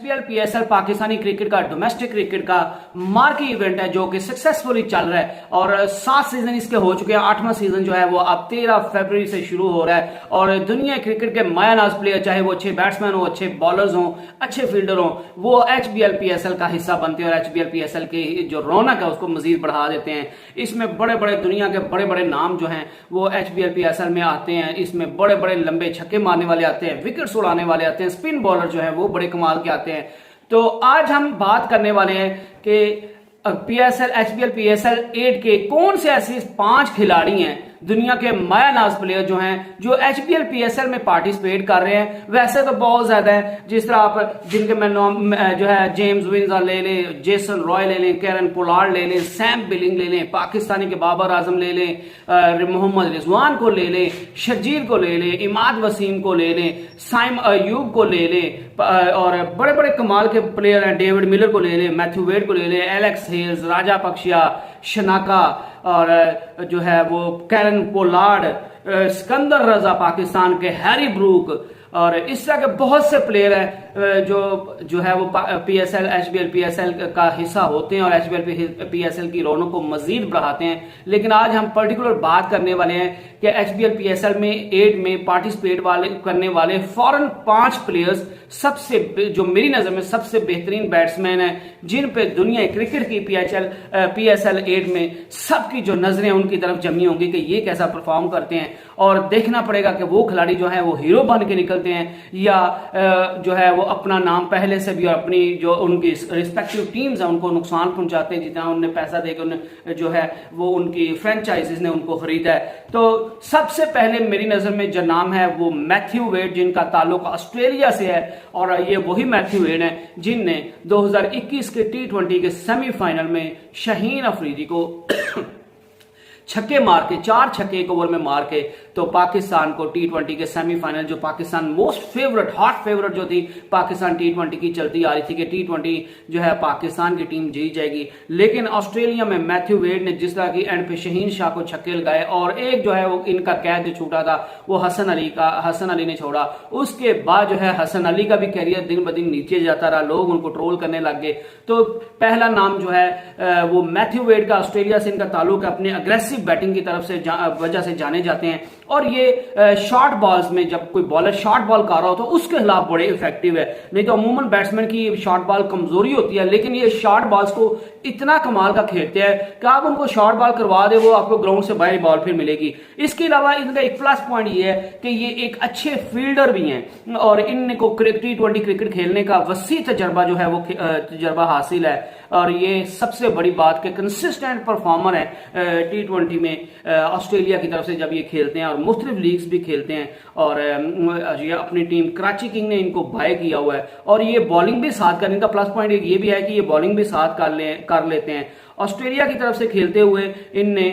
HPL PSL Pakistani cricket का domestic cricket का marquee event है जो कि सक्सेसफुली चल रहा है और 7 सीजन इसके हो चुके हैं। 8वां सीजन जो है वो अब 13 फरवरी से शुरू हो रहा है और दुनिया क्रिकेट के मायानाज प्लेयर, चाहे वो अच्छे बैट्समैन हो, अच्छे बॉलर्स हो, अच्छे फील्डर हो, वो एचपीएल पीएसएल का हिस्सा बनते हैं और एचपीएल पीएसएल की जो रौनक है उसको मजीद बढ़ा देते हैं। इसमें बड़े बड़े दुनिया के बड़े बड़े नाम जो हैं वो एचपीएल पीएसएल में आते हैं। इसमें बड़े बड़े लंबे छक्के मारने वाले आते हैं, विकेट्स उड़ाने वाले आते हैं, स्पिन बॉलर जो है वो बड़े कमाल के आते हैं। तो आज हम बात करने वाले हैं कि पीएसएल एचपीएल पीएसएल 8 के कौन से ऐसे 5 खिलाड़ी हैं दुनिया के मायानाज प्लेयर जो हैं जो एचपीएल पीएसएल में पार्टिसिपेट कर रहे हैं। वैसे तो बहुत ज्यादा है, जिस तरह आप जिनके मैं नाम जो है जेम्स विंसर ले लें, जेसन रॉय ले लें, कैरन पोलार्ड ले लें, सैम बिलिंग ले लें, पाकिस्तानी के बाबर आजम ले लें, मोहम्मद रिजवान को ले लें, शर्जील को ले लें, इमाद वसीम को ले लें, साइम अयूब को ले लें और बड़े बड़े कमाल के प्लेयर हैं, डेविड मिलर को ले लें, मैथ्यू वेड को ले लें, एलेक्स हेल्स, राजा पक्षिया, शनाका और जो है वो कैरन पोलार्ड, सिकंदर रजा पाकिस्तान के, हैरी ब्रूक और इस तरह के बहुत से प्लेयर हैं जो है वो पीएसएल एचपीएल पीएसएल का हिस्सा होते हैं और एचपीएल पीएसएल की रौनक को मजीद बढ़ाते हैं। लेकिन आज हम पर्टिकुलर बात करने वाले हैं कि एचपीएल पीएसएल में 8 में पार्टिसिपेट करने वाले फॉरेन 5 प्लेयर्स सबसे जो मेरी नजर में सबसे बेहतरीन बैट्समैन है जिन पे दुनिया क्रिकेट की पीएसएल 8 में सबकी जो नजरें उनकी तरफ जमी होंगी कि ये कैसा परफॉर्म करते हैं और देखना पड़ेगा कि वो खिलाड़ी जो है वो हीरो बन के निकलते हैं या जो है वो अपना नाम पहले से भी और अपनी जो उनकी रिस्पेक्टिव टीम्स है उनको नुकसान पहुंचाते हैं जितना उन्हें पैसा देकर उन्हें जो है वो उनकी फ्रेंचाइजीज ने उनको खरीदा है। तो सबसे पहले मेरी नजर में जो नाम है वो मैथ्यू वेड, जिनका ताल्लुक ऑस्ट्रेलिया से है और ये वही मैथ्यू वेड है जिनने 2021 के T20 के सेमीफाइनल में शाहीन अफरीदी को छक्के मार के 4 छक्के एक ओवर में मार के तो पाकिस्तान को T20 के सेमीफाइनल, जो Pakistan most favourite hot favourite जो थी पाकिस्तान T20 की चलती आ रही थी कि T20 जो है पाकिस्तान की टीम जीत जाएगी, लेकिन ऑस्ट्रेलिया में मैथ्यू वेड ने जिस तरह की एंड पे शहीन शाह को छक्के लगाए और एक जो है वो इनका कैद जो छूटा था वो हसन अली ने छोड़ा। उसके बाद जो है हसन अली का भी कैरियर दिन ब दिन नीचे जाता रहा, लोग उनको ट्रोल करने लग गए। तो पहला नाम जो है वो मैथ्यू वेड का, ऑस्ट्रेलिया से इनका ताल्लुक अपने अग्रेसिव बैटिंग की तरफ से वजह से जाने जाते हैं और ये शॉर्ट बॉल्स में जब कोई बॉलर शॉर्ट बॉल कर रहा हो तो उसके खिलाफ बड़े इफेक्टिव है। नहीं तो अमूमन बैट्समैन की शॉर्ट बॉल कमजोरी होती है, लेकिन ये शॉर्ट बॉल्स को इतना कमाल का खेलते हैं कि आप उनको शॉर्ट बॉल करवा दे वो आपको ग्राउंड से बाहर बॉल फिर मिलेगी। इसके अलावा इनका एक प्लस पॉइंट ये है कि ये एक अच्छे फील्डर भी हैं और इनको T20 क्रिकेट खेलने का वसी तजर्बा जो है वो तजर्बा हासिल है और ये सबसे बड़ी बात कि कंसिस्टेंट परफॉर्मर है T20 में ऑस्ट्रेलिया की तरफ से जब ये खेलते हैं और मुख्तलिफ लीग्स भी खेलते हैं और ये अपनी टीम कराची किंग ने इनको बाय किया हुआ है और ये बॉलिंग भी साथ कर, इनका प्लस पॉइंट ये भी है कि ये बॉलिंग भी साथ कर लेते हैं। ऑस्ट्रेलिया की तरफ से खेलते हुए इनने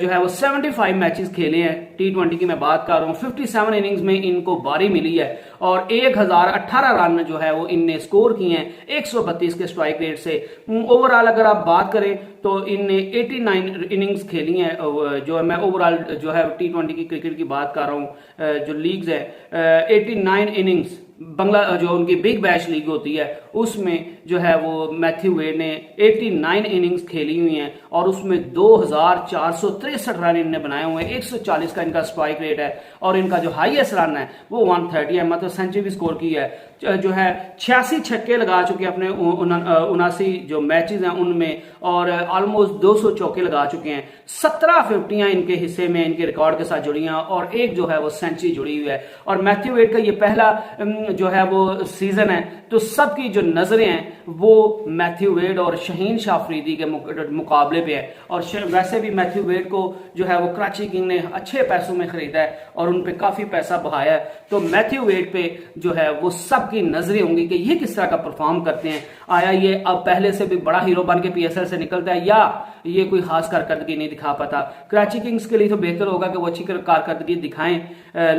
जो है वो 75 मैचेस खेले हैं, T20 की मैं बात कर रहा हूँ। 57 इनिंग्स में इनको बारी मिली है और 1018 रन जो है वो इनने स्कोर किए हैं 132 के स्ट्राइक रेट से। ओवरऑल अगर आप बात करें तो इनने 89 इनिंग्स खेली हैं, जो मैं ओवरऑल जो है T20 की क्रिकेट की बात कर रहा हूँ, जो लीग्स है 89 इनिंग्स बंगला जो उनकी बिग बैश लीग होती है उसमें जो है वो मैथ्यू वेड ने 89 इनिंग्स खेली हुई हैं और उसमें 2463 रन इन्होंने बनाए हुए हैं, 140 का इनका स्ट्राइक रेट है और इनका जो हाईएस्ट रन है वो 130 है, मतलब सेंचुरी भी स्कोर की है। जो है 86 छक्के लगा चुके हैं अपने 79 जो मैचेस हैं उनमें और ऑलमोस्ट 200 चौके लगा चुके हैं। 17 फिफ्टियां इनके हिस्से में इनके रिकॉर्ड के साथ जुड़ी हैं और एक जो है वो सेंचुरी जुड़ी हुई है और मैथ्यू वेड का ये पहला जो है वो सीजन है तो सबकी जो नजरें हैं वो मैथ्यू वेड और शाहीन शाह अफरीदी के मुकाबले पे है और वैसे भी मैथ्यू वेड को जो है वो कराची किंग ने अच्छे पैसों में खरीदा है और उन पे काफी पैसा बहाया है। तो मैथ्यू वेड पे जो है वो सबकी नजरें होंगी कि ये किस तरह का परफॉर्म करते हैं, आया ये अब पहले से भी बड़ा हीरो बन के पीएसएल से निकलता है या ये कोई खास कारकर्दगी नहीं दिखा पाता। कराची किंग्स के लिए तो बेहतर होगा कि वो अच्छी कारकर्दगी दिखाएं,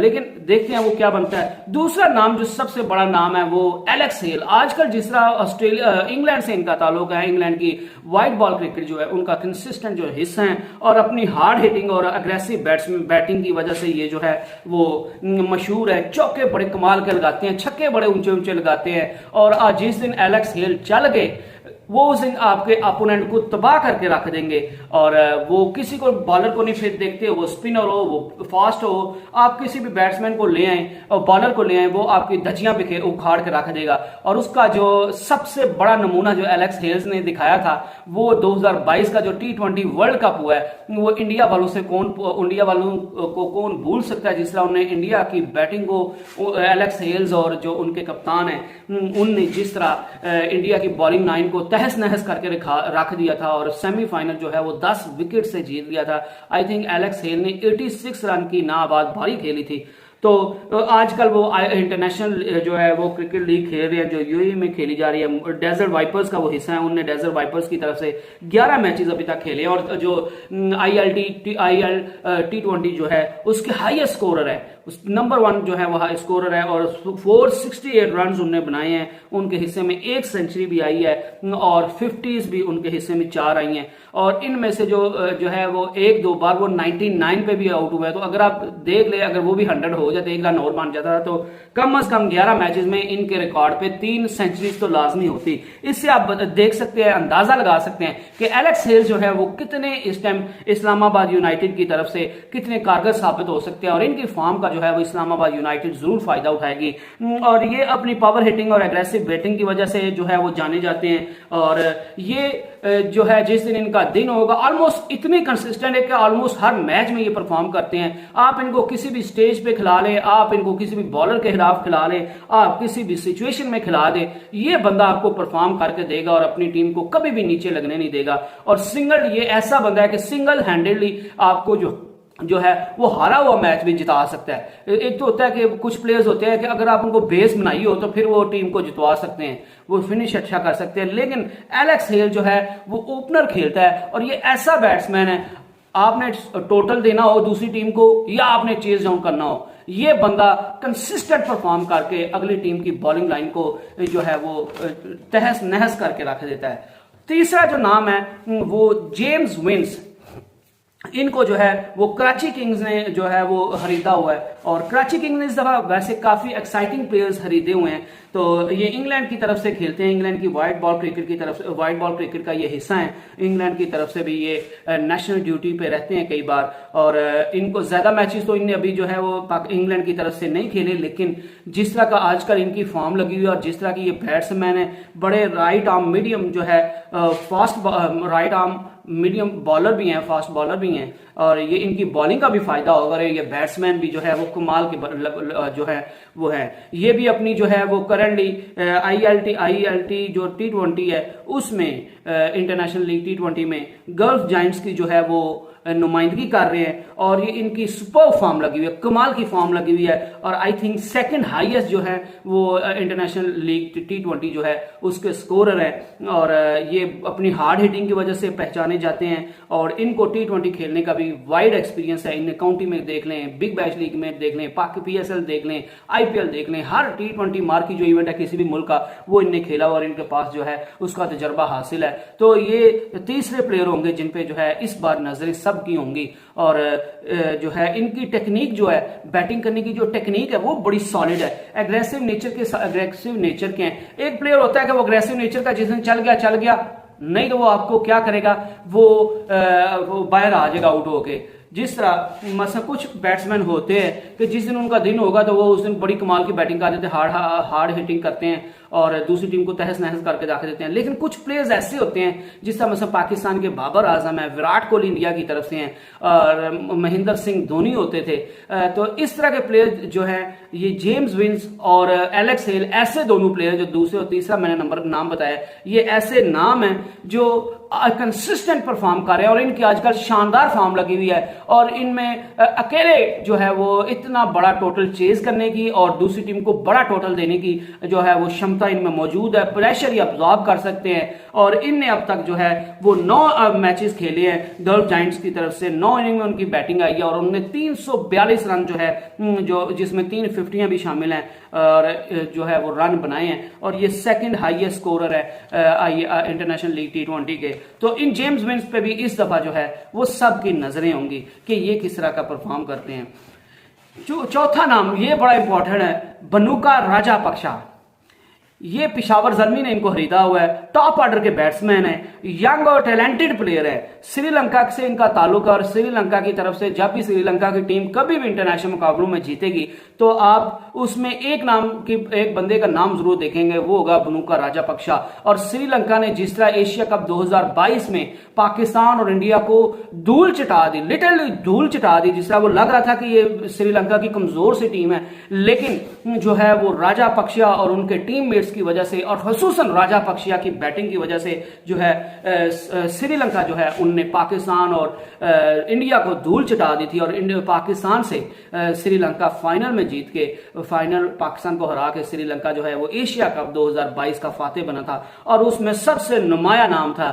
लेकिन देखते हैं वो क्या बनता है। दूसरा नाम जो सबसे बड़ा नाम है वो एलेक्स हेल। आजकल जिस तरह इंग्लैंड से इनका ताल्लुक है, इंग्लैंड की व्हाइट बॉल क्रिकेट जो है उनका कंसिस्टेंट जो हिस्सा है और अपनी हार्ड हिटिंग और अग्रेसिव बैटिंग की वजह से ये जो है वो मशहूर है। चौके बड़े कमाल के लगाते हैं, छक्के बड़े ऊंचे ऊंचे लगाते हैं। और जिस दिन एलेक्स हेल चल गए वो उस दिन आपके अपोनेंट को तबाह करके रख देंगे। और वो किसी को बॉलर को नहीं फिर देखते, वो स्पिनर हो, वो फास्ट हो, आप किसी भी बैट्समैन को ले आए और बॉलर को ले आए, वो आपकी धज्जियां भी उखाड़ के रख देगा। और उसका जो सबसे बड़ा नमूना जो एलेक्स हेल्स ने दिखाया था वो 2022 का जो T20 वर्ल्ड कप हुआ है, वो इंडिया वालों को कौन भूल सकता है, जिस तरह उन्होंने इंडिया की बैटिंग को एलेक्स हेल्स और जो उनके कप्तान हैं उनने जिस तरह इंडिया की बॉलिंग लाइन को तहस नहस करके रख दिया था और सेमीफाइनल जो है वो 10 विकेट से जीत लिया था। आई थिंक एलेक्स हेल ने 86 रन की नाबाद पारी खेली थी। तो आजकल वो इंटरनेशनल जो है वो क्रिकेट लीग खेल रहे हैं जो यूएई में खेली जा रही है। डेजर्ट वाइपर्स का वो हिस्सा है, उनने डेजर्ट वाइपर्स की तरफ से 11 मैचेस अभी तक खेले और जो IL T20 जो है उसके हाईएस्ट स्कोरर है, नंबर 1 जो है वह स्कोरर है और 468 रन उन्होंने बनाए हैं। उनके हिस्से में 1 सेंचुरी भी आई है और 50s भी उनके हिस्से में 4 आई हैं। और इनमें से जो है वो 1-2 बार वो 99 पे भी आउट हुआ है। तो अगर आप देख ले, अगर वो भी 100 हो जाते, 1 रन और बन जाता तो कम से कम 11 मैचेस में इनके रिकॉर्ड पे 3 सेंचुरीज तो लाजमी होती। इससे आप देख सकते हैं, अंदाजा लगा सकते हैं कि एलेक्स हेल जो है वो कितने इस टाइम इस्लामाबाद यूनाइटेड की तरफ से कितने कारगर साबित हो सकते हैं। और इनकी फॉर्म का जो है वो इस्लामाबाद यूनाइटेड जरूर फायदा उठाएगी। और ये अपनी पावर हिटिंग और एग्रेसिव बैटिंग की वजह से जो है वो जाने जाते हैं। और ये जो है जिस दिन इनका दिन होगा ऑलमोस्ट इतनी कंसिस्टेंट है कि ऑलमोस्ट हर मैच में ये परफॉर्म करते हैं। आप इनको किसी भी स्टेज पे खिला लें, आप इनको किसी भी बॉलर के खिलाफ खिला लें, आप किसी भी सिचुएशन में खिला दें, ये बंदा आपको परफॉर्म करके देगा और अपनी टीम को कभी भी नीचे लगने नहीं देगा। और सिंगल ये ऐसा बंदा है कि सिंगल हैंडेडली आपको जो है वो हारा हुआ मैच भी जिता सकता है। एक तो होता है कि कुछ प्लेयर्स होते हैं कि अगर आप उनको बेस बनाई हो तो फिर वो टीम को जितवा सकते हैं, वो फिनिश अच्छा कर सकते हैं। लेकिन एलेक्स हेल जो है वो ओपनर खेलता है और ये ऐसा बैट्समैन है, आपने टोटल देना हो दूसरी टीम को या आपने चेज डाउन करना हो, ये बंदा कंसिस्टेंट परफॉर्म करके अगली टीम की बॉलिंग लाइन को जो है वो तहस नहस करके रख देता है। तीसरा जो नाम है वो जेम्स विंस, इनको जो है वो कराची किंग्स ने जो है वो खरीदा हुआ है। और कराची किंग्स ने इस दफा वैसे काफी एक्साइटिंग प्लेयर्स खरीदे हुए हैं। तो ये इंग्लैंड की तरफ से खेलते हैं, इंग्लैंड की व्हाइट बॉल क्रिकेट की तरफ से, व्हाइट बॉल क्रिकेट का ये हिस्सा है। इंग्लैंड की तरफ से भी ये नेशनल ड्यूटी पे रहते हैं कई बार। और इनको ज्यादा मैचेस तो इनने अभी जो है वो इंग्लैंड की तरफ से नहीं खेले, लेकिन जिस तरह का आजकल इनकी फॉर्म लगी हुई है और जिस तरह की ये बैट्समैन है, बड़े राइट आर्म मीडियम जो है fast right arm medium bowler भी हैं, फास्ट बॉलर भी हैं। और ये इनकी बॉलिंग का भी फायदा होगा। ये बैट्समैन भी जो है वो कमाल के जो है वो है। ये भी अपनी जो है वो करंटली ILT जो T20 है उसमें इंटरनेशनल लीग T20 में गल्फ जायंट्स की जो है वो नुमाइंदगी कर रहे हैं। और ये इनकी सुपर फॉर्म लगी हुई है, कमाल की फॉर्म लगी हुई है। और आई थिंक सेकंड हाईएस्ट जो है वो इंटरनेशनल लीग T20 जो है उसके स्कोरर है। और ये अपनी हार्ड हिटिंग की वजह से पहचाने जाते हैं। और इनको T20 खेलने का भी वाइड एक्सपीरियंस है। इन्हें काउंटी में देख लें, बिग बैश लीग में देख लें, PSL देख लें, IPL देख लें, हर T20 मार्की जो इवेंट है किसी भी मुल्क का वो इन्हें खेला और इनके पास जो है उसका तजर्बा हासिल है। तो ये तीसरे प्लेयर होंगे जिन पे जो है इस बार नजरें सब की होंगी। और जो है इनकी टेक्निक जो है, बैटिंग करने की जो टेक्निक है वो बड़ी सॉलिड है। एग्रेसिव नेचर के हैं। एक प्लेयर होता है कि वो एग्रेसिव नेचर का जिस दिन चल गया, नहीं तो वो आपको क्या करेगा, वो बाहर आ जाएगा आउट होके। जिस तरह मतलब कुछ बैट्समैन होते हैं कि जिस दिन उनका दिन होगा तो वो उस दिन बड़ी कमाल की बैटिंग कर देते हैं, हार्ड हिटिंग करते हैं और दूसरी टीम को तहस नहस करके रख देते हैं। लेकिन कुछ प्लेयर्स ऐसे होते हैं जिस तरह मतलब पाकिस्तान के बाबर आजम है, विराट कोहली इंडिया की तरफ से हैं और महेंद्र सिंह धोनी होते थे। तो इस तरह के प्लेयर जो है ये जेम्स विंस और एलेक्स हेल, ऐसे दोनों प्लेयर जो दूसरे और तीसरा मैंने नाम बताया, ये ऐसे नाम है जो कंसिस्टेंट परफॉर्म कर रहे हैं और इनकी आजकल शानदार फॉर्म लगी हुई है। और इनमें अकेले जो है वो इतना बड़ा टोटल चेज करने की और दूसरी टीम को बड़ा टोटल देने की जो है वो क्षमता इनमें मौजूद है। प्रेशर ये अब्जॉर्ब कर सकते हैं। और इनने अब तक जो है वो 9 मैचेस खेले हैं गल्फ जायंट्स की तरफ से। 9 इनिंग में उनकी बैटिंग आई है और उन्होंने 342 रन जो है जो जिसमें 3 50 भी शामिल हैं और जो है वो रन बनाए हैं। और ये सेकंड हाईएस्ट स्कोरर है इंटरनेशनल लीग T20 के। तो इन जेम्स विंस पे भी इस दफा जो है वो सब की नजरें होंगी कि ये किस तरह का परफॉर्म करते हैं। चौथा नाम ये बड़ा इंपॉर्टेंट है, बनुका राजापक्षा। ये पिशावर जल्मी ने इनको खरीदा हुआ है। टॉप ऑर्डर के बैट्समैन है, यंग और टैलेंटेड प्लेयर है। श्रीलंका से इनका ताल्लुक है और श्रीलंका की तरफ से जब भी श्रीलंका की टीम कभी भी इंटरनेशनल मुकाबलों में जीतेगी तो आप उसमें एक बंदे का नाम जरूर देखेंगे, वो होगा बनुका राजापक्षा। और श्रीलंका ने जिस तरह एशिया कप 2022 में पाकिस्तान और इंडिया को धूल चटा दी, लिटरली धूल चटा दी, जिस तरह वो लग रहा था कि ये श्रीलंका की कमजोर सी टीम है, लेकिन जो है वो राजापक्षा और उनके टीममेट्स की वजह से और खुसूसन राजापक्षा की बैटिंग की वजह से जो है श्रीलंका जो है उनने पाकिस्तान और इंडिया को धूल चटा दी थी। और पाकिस्तान से श्रीलंका फाइनल में जीत के फाइनल पाकिस्तान को हरा के श्रीलंका जो है वो एशिया कप 2022 का फातेह बना था और उसमें सबसे नुमाया नाम था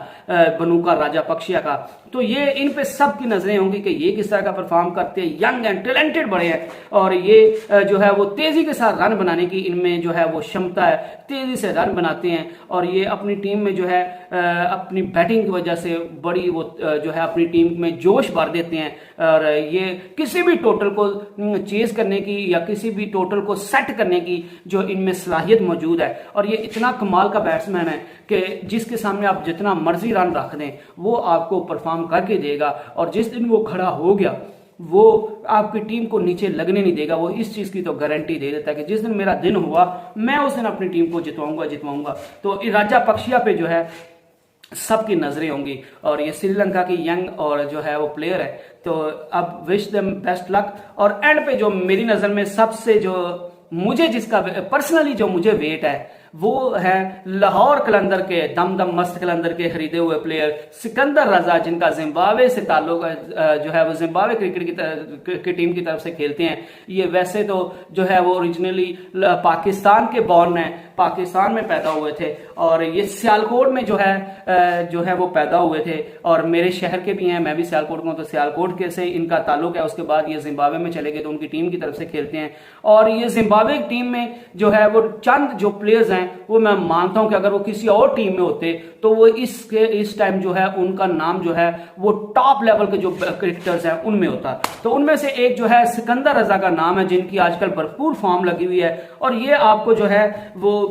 बनुका राजापक्षा का। तो ये इन पे सबकी नजरें होंगी कि ये किस तरह का परफॉर्म करते हैं, यंग एंड टैलेंटेड बड़े हैं और ये जो है वो तेजी के साथ रन बनाने की इनमें जो है वो क्षमता है, तेजी से रन बनाते हैं और ये अपनी टीम में जो है अपनी बैटिंग की वजह से बड़ी वो जो है अपनी टीम में जोश भर देते हैं और ये किसी भी टोटल को चेज करने की या किसी भी टोटल को सेट करने की जो इनमें सलाहियत मौजूद है। और ये इतना कमाल का बैट्समैन है कि जिसके सामने आप जितना मर्जी रन रख दें वो आपको परफॉर्म करके देगा और जिस दिन वो खड़ा हो गया वो आपकी टीम को नीचे लगने नहीं देगा। वो इस चीज की तो गारंटी दे देता है कि जिस दिन मेरा दिन हुआ मैं उस दिन अपनी टीम को जितवाऊंगा। तो राजापक्षा पे जो है सबकी नजरें होंगी और ये श्रीलंका की यंग और जो है वो प्लेयर है, तो अब विश देम बेस्ट लक। और एंड पे जो मेरी नजर में सबसे जो मुझे जिसका पर्सनली जो मुझे वेट है वो है लाहौर कलंदर के दम मस्त कलंदर के खरीदे हुए प्लेयर सिकंदर रजा, जिनका जिम्बाब्वे से ताल्लुक जो है वो जिम्बाब्वे क्रिकेट की टीम की तरफ से खेलते हैं। ये वैसे तो जो है वो ओरिजिनली पाकिस्तान के बॉर्न है, पाकिस्तान में पैदा हुए थे और ये सियालकोट में जो है वो पैदा हुए थे और मेरे शहर के भी हैं, मैं भी सियालकोट में हूं, तो सियालकोट के से इनका ताल्लुक है। उसके बाद ये जिम्बाब्वे में चले गए तो उनकी टीम की तरफ से खेलते हैं और ये जिम्बाब्वे की टीम में जो है वो चंद जो प्लेयर्स हैं वो मैं मानता हूं कि अगर वो किसी और टीम में होते तो वो इस टाइम जो है उनका नाम जो है वो टॉप लेवल के जो क्रिकेटर्स हैं उनमें होता। तो उनमें से एक जो है सिकंदर रजा का नाम है, जिनकी आजकल भरपूर फॉर्म लगी हुई है और ये आपको जो है वो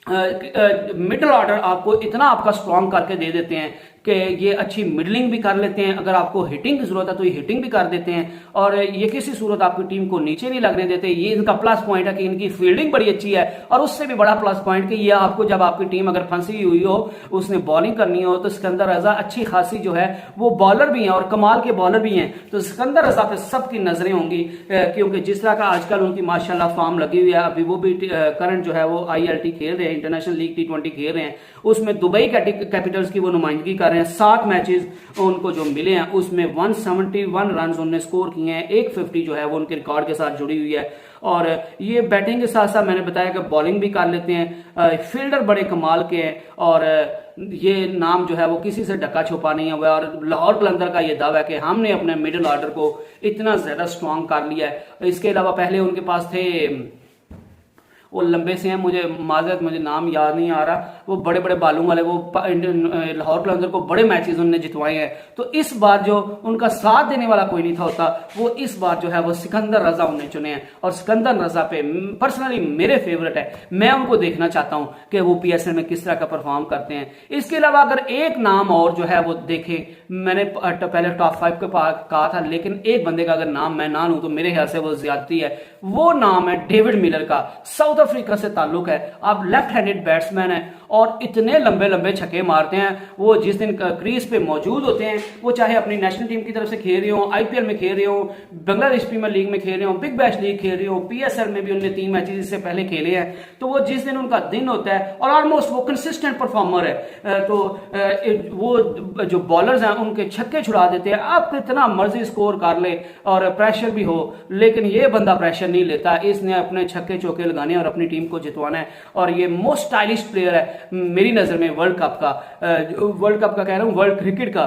मिडिल ऑर्डर आपको इतना आपका स्ट्रॉन्ग करके दे देते हैं कि ये अच्छी मिडलिंग भी कर लेते हैं, अगर आपको हिटिंग की जरूरत है तो ये हिटिंग भी कर देते हैं और ये किसी सूरत आपकी टीम को नीचे नहीं लगने देते। ये इनका प्लस पॉइंट है कि इनकी फील्डिंग बड़ी अच्छी है और उससे भी बड़ा प्लस पॉइंट कि ये आपको जब आपकी टीम अगर फंसी हुई हो उसने बॉलिंग करनी हो तो सिकंदर रजा अच्छी खासी जो है वो बॉलर भी हैं और कमाल के बॉलर भी हैं। तो सिकंदर रजा पे सबकी नजरें होंगी क्योंकि जिस तरह का आजकल उनकी माशाल्लाह फॉर्म लगी हुई है। अभी वो भी करंट जो है वो ILT खेल रहे हैं, इंटरनेशनल लीग T20 खेल रहे हैं, उसमें दुबई कैपिटल्स की वो नुमाइंदगी कर रहे हैं। 7 मैचेस उनको जो मिले हैं उसमें 171 रन उन्होंने स्कोर किए हैं, 150 जो है वो उनके रिकॉर्ड के साथ जुड़ी हुई है। और ये बैटिंग के साथ साथ मैंने बताया कि बॉलिंग भी कर लेते हैं, फील्डर बड़े कमाल के हैं और ये नाम जो है वो किसी से ढका छुपा नहीं हुआ और लाहौर कलंदर का ये दावा है कि हमने अपने मिडिल ऑर्डर को इतना ज्यादा स्ट्रॉन्ग कर लिया है। इसके अलावा पहले उनके पास थे वो लंबे से हैं, मुझे नाम याद नहीं आ रहा, वो बड़े बड़े बालों वाले, वो लाहौर कलंदर को बड़े मैचेस उन्होंने जितवाए हैं। तो इस बार जो उनका साथ देने वाला कोई नहीं था होता, वो इस बार जो है वो सिकंदर रजा उन्हें चुने हैं और सिकंदर रजा पे पर्सनली मेरे फेवरेट है। मैं उनको देखना चाहता हूं कि वो PSL में किस तरह का परफॉर्म करते हैं। इसके अलावा अगर एक नाम और जो है वो देखें, मैंने पहले टॉप 5 के कहा था, लेकिन एक बंदे का अगर नाम मैं ना लूं तो मेरे ख्याल से वो ज्यादती है। वो नाम है डेविड मिलर का, साउथ अफ्रीका से ताल्लुक है। आप लेफ्ट हैंडेड बैट्समैन है और इतने लंबे लंबे छक्के मारते हैं। वो जिस दिन क्रीज पे मौजूद होते हैं, वो चाहे अपनी नेशनल टीम की तरफ से खेल रहे हो, IPL में खेल रहे हो, बांग्लादेश प्रीमियर लीग में खेल रहे हो, बिग बैश लीग खेल रहे हो, PSL में भी उन्होंने 3 मैचेस इससे पहले खेले हैं। तो वो जिस दिन उनका दिन होता है और ऑलमोस्ट वो कंसिस्टेंट परफॉर्मर है, तो वो जो बॉलर्स हैं उनके छक्के छुड़ा देते हैं। आप कितना मर्जी स्कोर कर ले और प्रेशर भी हो, लेकिन ये बंदा प्रेशर नहीं लेता। इसने अपने छक्के चौके लगाने और अपनी टीम को जितवाना है और ये मोस्ट स्टाइलिश प्लेयर है। मेरी नज़र में वर्ल्ड कप का कह रहा हूँ, वर्ल्ड क्रिकेट का,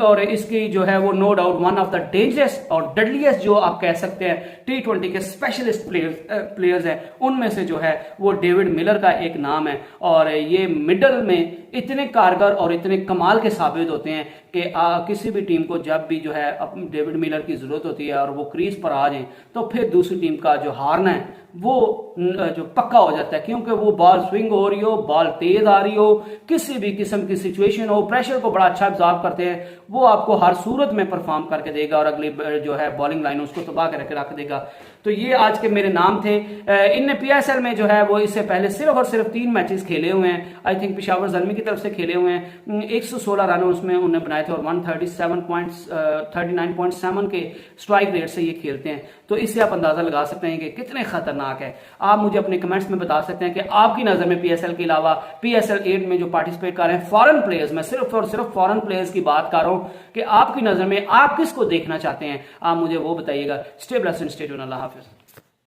और इसकी जो है वो no doubt one of the dangerous और डडलीस्ट जो आप कह सकते हैं T20 के स्पेशलिस्ट प्लेयर्स हैं, उनमें से जो है वो डेविड मिलर का एक नाम है। और ये मिडल में इतने कारगर और इतने कमाल के साबित होते हैं कि किसी भी टीम को जब भी जो है डेविड मिलर की जरूरत होती है और वो क्रीज पर आ जाए तो फिर दूसरी टीम का जो हारना है वो जो पक्का हो जाता है, क्योंकि वो बॉल स्विंग हो रही हो, बॉल तेज आ रही हो, किसी भी किस्म की सिचुएशन हो, प्रेशर को बड़ा अच्छा एब्जॉर्ब करते हैं, वो आपको हर सूरत में परफॉर्म करके देगा और अगली जो है बॉलिंग लाइन उसको तबाह करके रख देगा। तो ये आज के मेरे नाम थे। इनने PSL में जो है वो इससे पहले सिर्फ और सिर्फ 3 मैचेस खेले हुए हैं, आई थिंक पेशावर ज़ल्मी की तरफ से खेले हुए हैं। 116 रन उसमें उन्होंने बनाए थे और 139.7 के स्ट्राइक रेट से ये खेलते हैं। तो इससे आप अंदाजा लगा सकते हैं कि कितने खतरनाक है। आप मुझे अपने कमेंट्स में बता सकते हैं कि आपकी नज़र में PSL के अलावा PSL 8 में जो पार्टिसिपेट कर रहे हैं फॉरेन प्लेयर्स, मैं सिर्फ और सिर्फ फॉरेन प्लेयर्स की बात कर रहा हूं कि आपकी नज़र में आप किसको देखना चाहते हैं, आप मुझे वो बताइएगा। Stay blessed and stay tuned. अल्लाह हाफिज़।